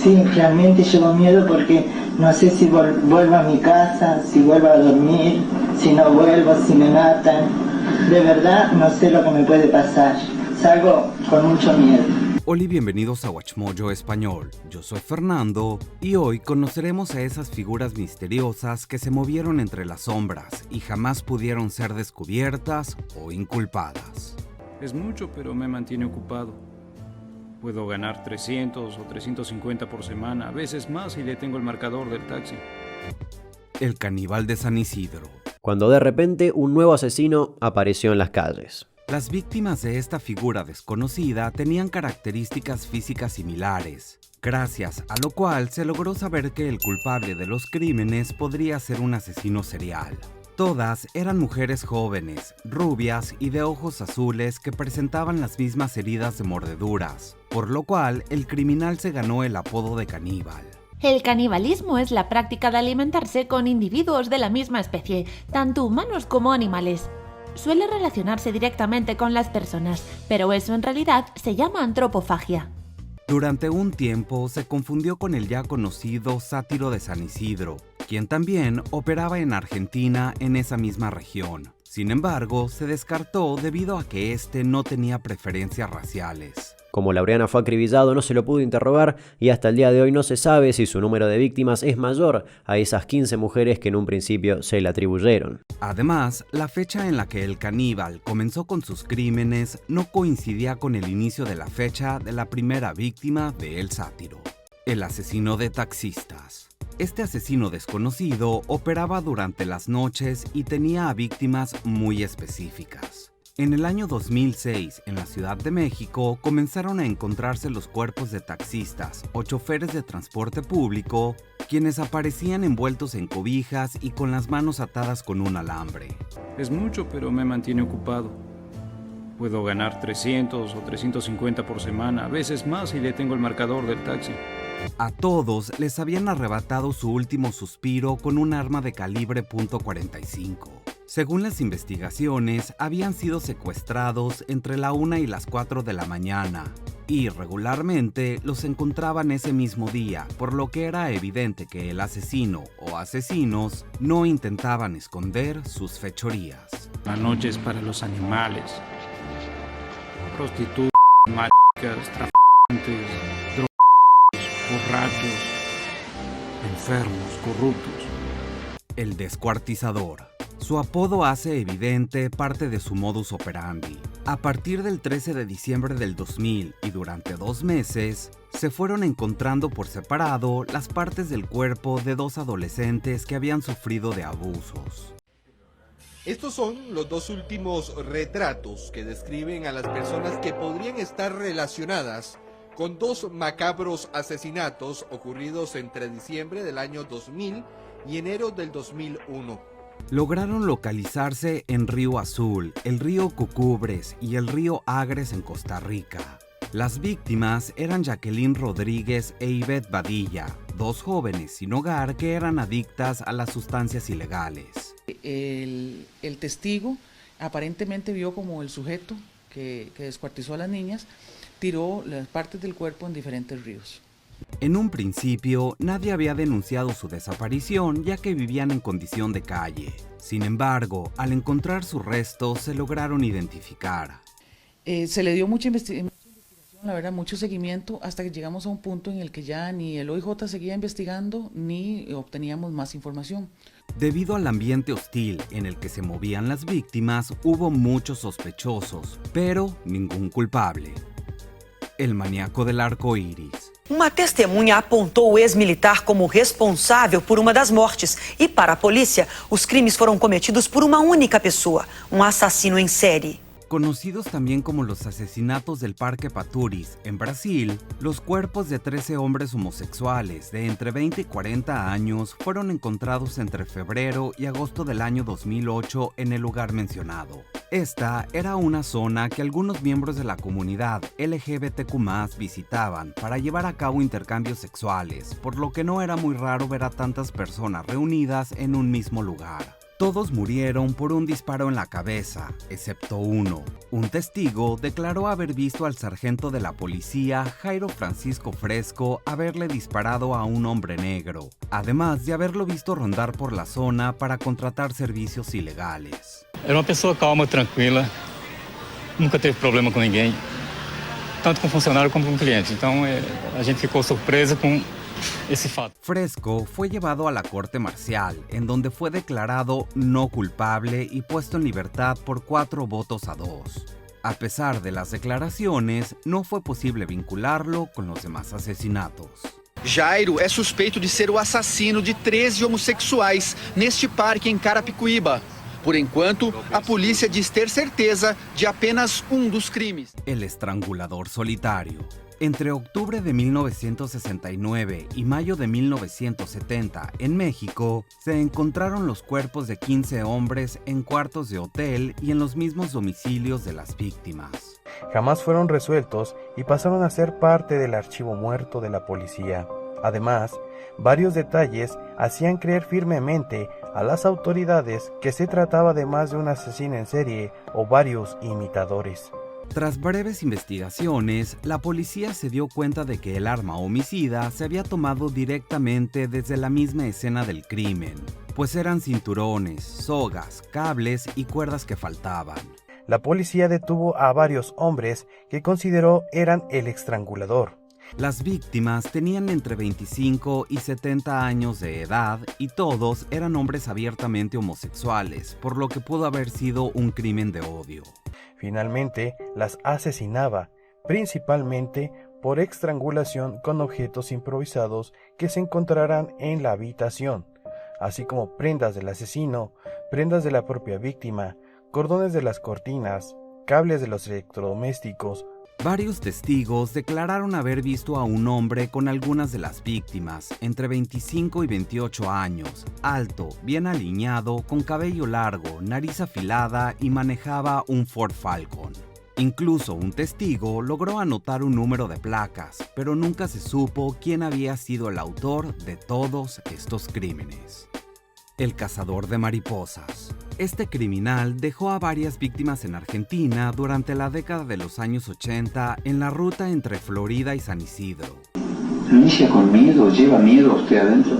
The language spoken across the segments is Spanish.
Sí, realmente llevo miedo porque no sé si vuelvo a mi casa, si vuelvo a dormir, si no vuelvo, si me matan. De verdad no sé lo que me puede pasar. Salgo con mucho miedo. Hola y bienvenidos a Watchmojo Español. Yo soy Fernando y hoy conoceremos a esas figuras misteriosas que se movieron entre las sombras y jamás pudieron ser descubiertas o inculpadas. Es mucho, pero me mantiene ocupado. Puedo ganar 300 o 350 por semana, a veces más si le tengo el marcador del taxi. El caníbal de San Isidro. Cuando de repente un nuevo asesino apareció en las calles. Las víctimas de esta figura desconocida tenían características físicas similares, gracias a lo cual se logró saber que el culpable de los crímenes podría ser un asesino serial. Todas eran mujeres jóvenes, rubias y de ojos azules que presentaban las mismas heridas de mordeduras, por lo cual el criminal se ganó el apodo de caníbal. El canibalismo es la práctica de alimentarse con individuos de la misma especie, tanto humanos como animales. Suele relacionarse directamente con las personas, pero eso en realidad se llama antropofagia. Durante un tiempo se confundió con el ya conocido sátiro de San Isidro, quien también operaba en Argentina en esa misma región. Sin embargo, se descartó debido a que este no tenía preferencias raciales. Como Laureana fue acribillado, no se lo pudo interrogar y hasta el día de hoy no se sabe si su número de víctimas es mayor a esas 15 mujeres que en un principio se le atribuyeron. Además, la fecha en la que el caníbal comenzó con sus crímenes no coincidía con el inicio de la fecha de la primera víctima de El Sátiro, el asesino de taxistas. Este asesino desconocido operaba durante las noches y tenía a víctimas muy específicas. En el año 2006, en la Ciudad de México, comenzaron a encontrarse los cuerpos de taxistas o choferes de transporte público, quienes aparecían envueltos en cobijas y con las manos atadas con un alambre. Es mucho, pero me mantiene ocupado. Puedo ganar 300 o 350 por semana, a veces más si le tengo el marcador del taxi. A todos les habían arrebatado su último suspiro con un arma de calibre .45. Según las investigaciones, habían sido secuestrados entre la 1 y las 4 de la mañana y regularmente los encontraban ese mismo día, por lo que era evidente que el asesino o asesinos no intentaban esconder sus fechorías. La noche es para los animales. Prostitutas, maricas, traficantes, drogados, borrachos, enfermos, corruptos. El descuartizador. Su apodo hace evidente parte de su modus operandi. A partir del 13 de diciembre del 2000 y durante 2 meses, se fueron encontrando por separado las partes del cuerpo de 2 adolescentes que habían sufrido de abusos. Estos son los 2 últimos retratos que describen a las personas que podrían estar relacionadas con 2 macabros asesinatos ocurridos entre diciembre del año 2000 y enero del 2001. Lograron localizarse en Río Azul, el río Cucubres y el río Agres en Costa Rica. Las víctimas eran Jacqueline Rodríguez e Ivette Badilla, 2 jóvenes sin hogar que eran adictas a las sustancias ilegales. El testigo aparentemente vio como el sujeto que descuartizó a las niñas tiró las partes del cuerpo en diferentes ríos. En un principio, nadie había denunciado su desaparición ya que vivían en condición de calle. Sin embargo, al encontrar sus restos, se lograron identificar. Se le dio mucha investigación, la verdad, mucho seguimiento, hasta que llegamos a un punto en el que ya ni el OIJ seguía investigando ni obteníamos más información. Debido al ambiente hostil en el que se movían las víctimas, hubo muchos sospechosos, pero ningún culpable. El maníaco del arco iris. Uma testemunha apontou o ex-militar como responsável por uma das mortes e, para a polícia, os crimes foram cometidos por uma única pessoa, assassino em série. Conocidos también como los asesinatos del Parque Paturis, en Brasil, los cuerpos de 13 hombres homosexuales de entre 20 y 40 años fueron encontrados entre febrero y agosto del año 2008 en el lugar mencionado. Esta era una zona que algunos miembros de la comunidad LGBTQ+ visitaban para llevar a cabo intercambios sexuales, por lo que no era muy raro ver a tantas personas reunidas en un mismo lugar. Todos murieron por un disparo en la cabeza, excepto uno. Un testigo declaró haber visto al sargento de la policía, Jairo Francisco Fresco, haberle disparado a un hombre negro, además de haberlo visto rondar por la zona para contratar servicios ilegales. Era uma pessoa calma, tranquila, nunca teve problema com ninguém, tanto com funcionário como com cliente. Então a gente ficou surpresa com ese fato. Fresco fue llevado a la corte marcial, en donde fue declarado no culpable y puesto en libertad por 4 votos a 2. A pesar de las declaraciones, no fue posible vincularlo con los demás asesinatos. Jairo é suspeito de ser o assassino de 13 homossexuais neste parque em Carapicuíba. Por enquanto, a polícia diz ter certeza de apenas dos crimes. El estrangulador solitario. Entre octubre de 1969 y mayo de 1970, en México, se encontraron los cuerpos de 15 hombres en cuartos de hotel y en los mismos domicilios de las víctimas. Jamás fueron resueltos y pasaron a ser parte del archivo muerto de la policía. Además, varios detalles hacían creer firmemente a las autoridades que se trataba de más de un asesino en serie o varios imitadores. Tras breves investigaciones, la policía se dio cuenta de que el arma homicida se había tomado directamente desde la misma escena del crimen, pues eran cinturones, sogas, cables y cuerdas que faltaban. La policía detuvo a varios hombres que consideró eran el estrangulador. Las víctimas tenían entre 25 y 70 años de edad y todos eran hombres abiertamente homosexuales, por lo que pudo haber sido un crimen de odio. Finalmente, las asesinaba, principalmente por estrangulación con objetos improvisados que se encontraran en la habitación, así como prendas del asesino, prendas de la propia víctima, cordones de las cortinas, cables de los electrodomésticos. Varios testigos declararon haber visto a un hombre con algunas de las víctimas, entre 25 y 28 años, alto, bien alineado, con cabello largo, nariz afilada y manejaba un Ford Falcon. Incluso un testigo logró anotar un número de placas, pero nunca se supo quién había sido el autor de todos estos crímenes. El cazador de mariposas. Este criminal dejó a varias víctimas en Argentina durante la década de los años 80 en la ruta entre Florida y San Isidro. ¿Lo inicia con miedo? ¿Lleva miedo usted adentro?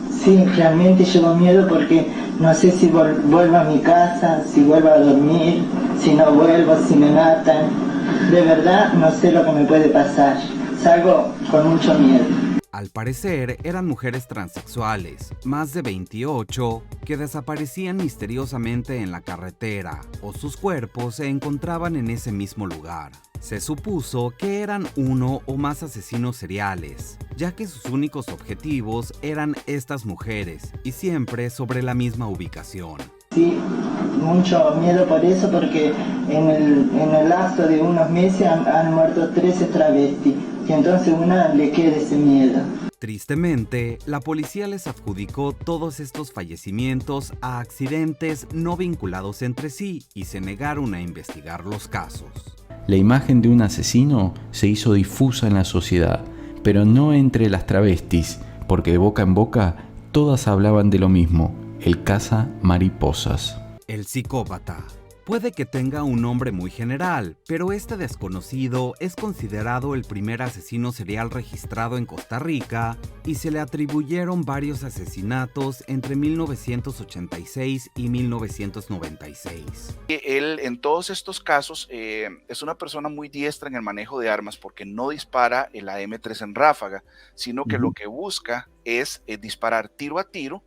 Sí, realmente llevo miedo porque no sé si vuelvo a mi casa, si vuelvo a dormir, si no vuelvo, si me matan. De verdad no sé lo que me puede pasar. Salgo con mucho miedo. Al parecer, eran mujeres transexuales, más de 28, que desaparecían misteriosamente en la carretera, o sus cuerpos se encontraban en ese mismo lugar. Se supuso que eran uno o más asesinos seriales, ya que sus únicos objetivos eran estas mujeres, y siempre sobre la misma ubicación. Sí, mucho miedo por eso, porque en el lapso de unos meses han muerto 13 travestis. Y entonces una le queda ese miedo. Tristemente, la policía les adjudicó todos estos fallecimientos a accidentes no vinculados entre sí y se negaron a investigar los casos. La imagen de un asesino se hizo difusa en la sociedad, pero no entre las travestis, porque de boca en boca todas hablaban de lo mismo, el caza mariposas. El psicópata. Puede que tenga un nombre muy general, pero este desconocido es considerado el primer asesino serial registrado en Costa Rica y se le atribuyeron varios asesinatos entre 1986 y 1996. Él en todos estos casos es una persona muy diestra en el manejo de armas porque no dispara el AM3 en ráfaga, sino que lo que busca es disparar tiro a tiro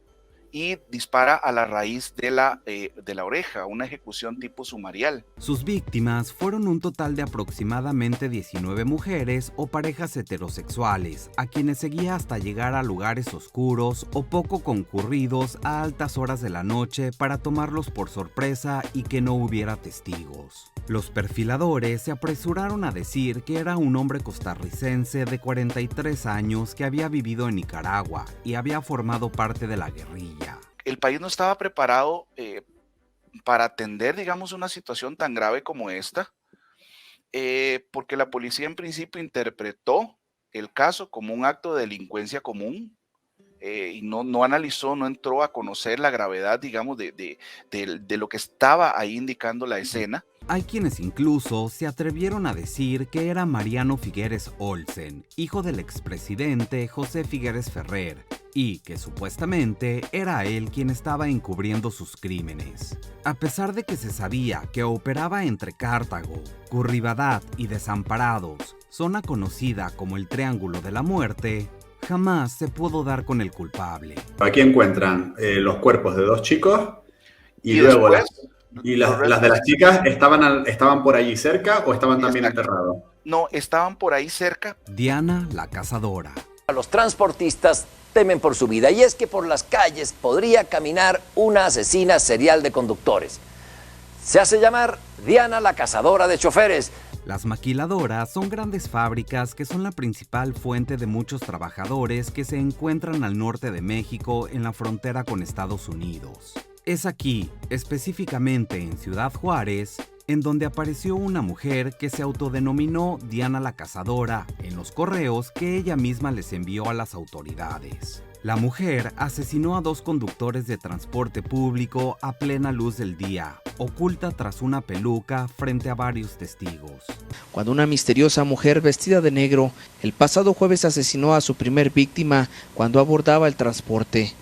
y dispara a la raíz de la oreja, una ejecución tipo sumarial. Sus víctimas fueron un total de aproximadamente 19 mujeres o parejas heterosexuales, a quienes seguía hasta llegar a lugares oscuros o poco concurridos a altas horas de la noche para tomarlos por sorpresa y que no hubiera testigos. Los perfiladores se apresuraron a decir que era un hombre costarricense de 43 años que había vivido en Nicaragua y había formado parte de la guerrilla. El país no estaba preparado para atender, digamos, una situación tan grave como esta, porque la policía en principio interpretó el caso como un acto de delincuencia común y no analizó, no entró a conocer la gravedad, digamos, de lo que estaba ahí indicando la escena. Hay quienes incluso se atrevieron a decir que era Mariano Figueres Olsen, hijo del expresidente José Figueres Ferrer, y que supuestamente era él quien estaba encubriendo sus crímenes. A pesar de que se sabía que operaba entre Cartago, Curridabat y Desamparados, zona conocida como el Triángulo de la Muerte, jamás se pudo dar con el culpable. Aquí encuentran los cuerpos de 2 chicos y luego después, las de las chicas estaban por allí cerca o estaban también enterrados. No, estaban por ahí cerca. Diana la Cazadora. Los transportistas temen por su vida, y es que por las calles podría caminar una asesina serial de conductores. Se hace llamar Diana la Cazadora de choferes. Las maquiladoras son grandes fábricas que son la principal fuente de muchos trabajadores que se encuentran al norte de México en la frontera con Estados Unidos. Es aquí, específicamente en Ciudad Juárez, en donde apareció una mujer que se autodenominó Diana la Cazadora en los correos que ella misma les envió a las autoridades. La mujer asesinó a 2 conductores de transporte público a plena luz del día, oculta tras una peluca frente a varios testigos. Cuando una misteriosa mujer vestida de negro el pasado jueves asesinó a su primer víctima cuando abordaba el transporte.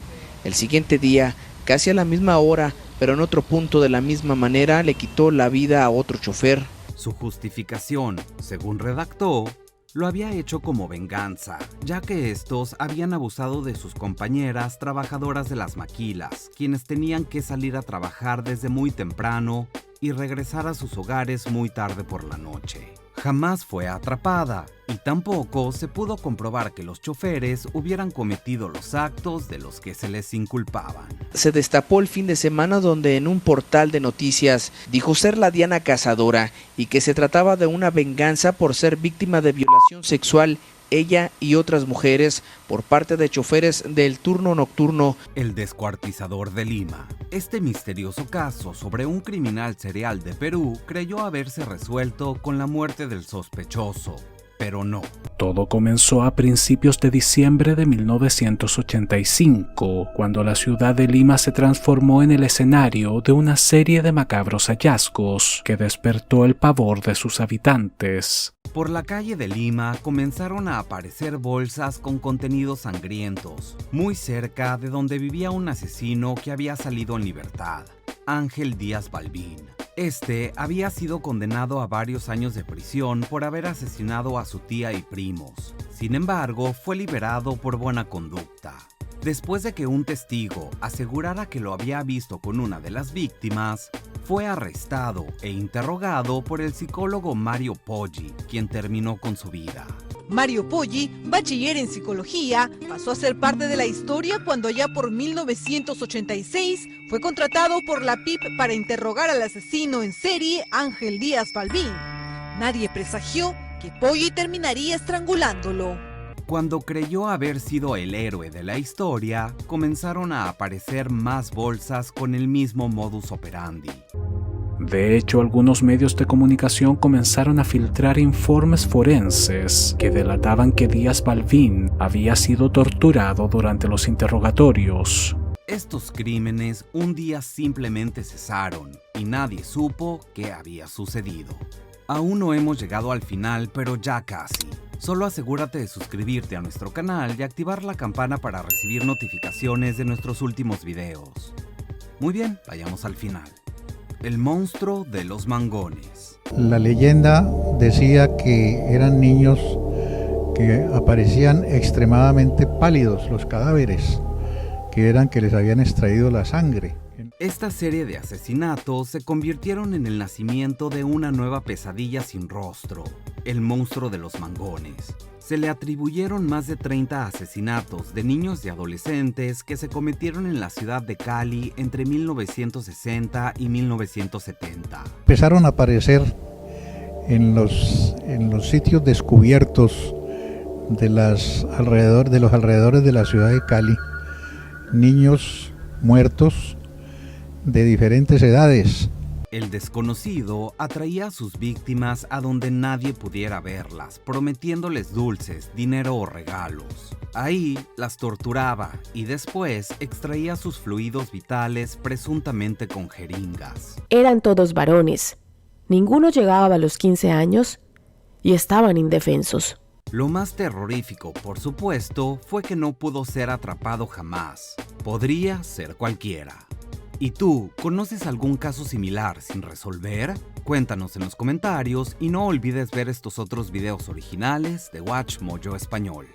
El siguiente día, casi a la misma hora, pero en otro punto de la misma manera, le quitó la vida a otro chofer. Su justificación, según redactó, lo había hecho como venganza, ya que estos habían abusado de sus compañeras trabajadoras de las maquilas, quienes tenían que salir a trabajar desde muy temprano y regresar a sus hogares muy tarde por la noche. Jamás fue atrapada y tampoco se pudo comprobar que los choferes hubieran cometido los actos de los que se les inculpaban. Se destapó el fin de semana donde en un portal de noticias dijo ser la Diana Cazadora y que se trataba de una venganza por ser víctima de violación sexual ella y otras mujeres por parte de choferes del turno nocturno. El descuartizador de Lima. Este misterioso caso sobre un criminal serial de Perú creyó haberse resuelto con la muerte del sospechoso, pero no. Todo comenzó a principios de diciembre de 1985, cuando la ciudad de Lima se transformó en el escenario de una serie de macabros hallazgos que despertó el pavor de sus habitantes. Por la calle de Lima comenzaron a aparecer bolsas con contenidos sangrientos, muy cerca de donde vivía un asesino que había salido en libertad, Ángel Díaz Balbín. Este había sido condenado a varios años de prisión por haber asesinado a su tía y primos. Sin embargo, fue liberado por buena conducta. Después de que un testigo asegurara que lo había visto con una de las víctimas, fue arrestado e interrogado por el psicólogo Mario Poggi, quien terminó con su vida. Mario Poggi, bachiller en psicología, pasó a ser parte de la historia cuando allá por 1986 fue contratado por la PIP para interrogar al asesino en serie Ángel Díaz Balbín. Nadie presagió que Poggi terminaría estrangulándolo. Cuando creyó haber sido el héroe de la historia, comenzaron a aparecer más bolsas con el mismo modus operandi. De hecho, algunos medios de comunicación comenzaron a filtrar informes forenses que delataban que Díaz Balbín había sido torturado durante los interrogatorios. Estos crímenes un día simplemente cesaron y nadie supo qué había sucedido. Aún no hemos llegado al final, pero ya casi. Solo asegúrate de suscribirte a nuestro canal y activar la campana para recibir notificaciones de nuestros últimos videos. Muy bien, vayamos al final. El monstruo de los mangones. La leyenda decía que eran niños que aparecían extremadamente pálidos, los cadáveres, que eran que les habían extraído la sangre. Esta serie de asesinatos se convirtieron en el nacimiento de una nueva pesadilla sin rostro, el monstruo de los mangones. Se le atribuyeron más de 30 asesinatos de niños y adolescentes que se cometieron en la ciudad de Cali entre 1960 y 1970. Empezaron a aparecer en los sitios descubiertos de los alrededores de la ciudad de Cali, niños muertos de diferentes edades. El desconocido atraía a sus víctimas a donde nadie pudiera verlas, prometiéndoles dulces, dinero o regalos. Ahí las torturaba y después extraía sus fluidos vitales presuntamente con jeringas. Eran todos varones. Ninguno llegaba a los 15 años y estaban indefensos. Lo más terrorífico, por supuesto, fue que no pudo ser atrapado jamás. Podría ser cualquiera. ¿Y tú, conoces algún caso similar sin resolver? Cuéntanos en los comentarios y no olvides ver estos otros videos originales de Watch Mojo Español.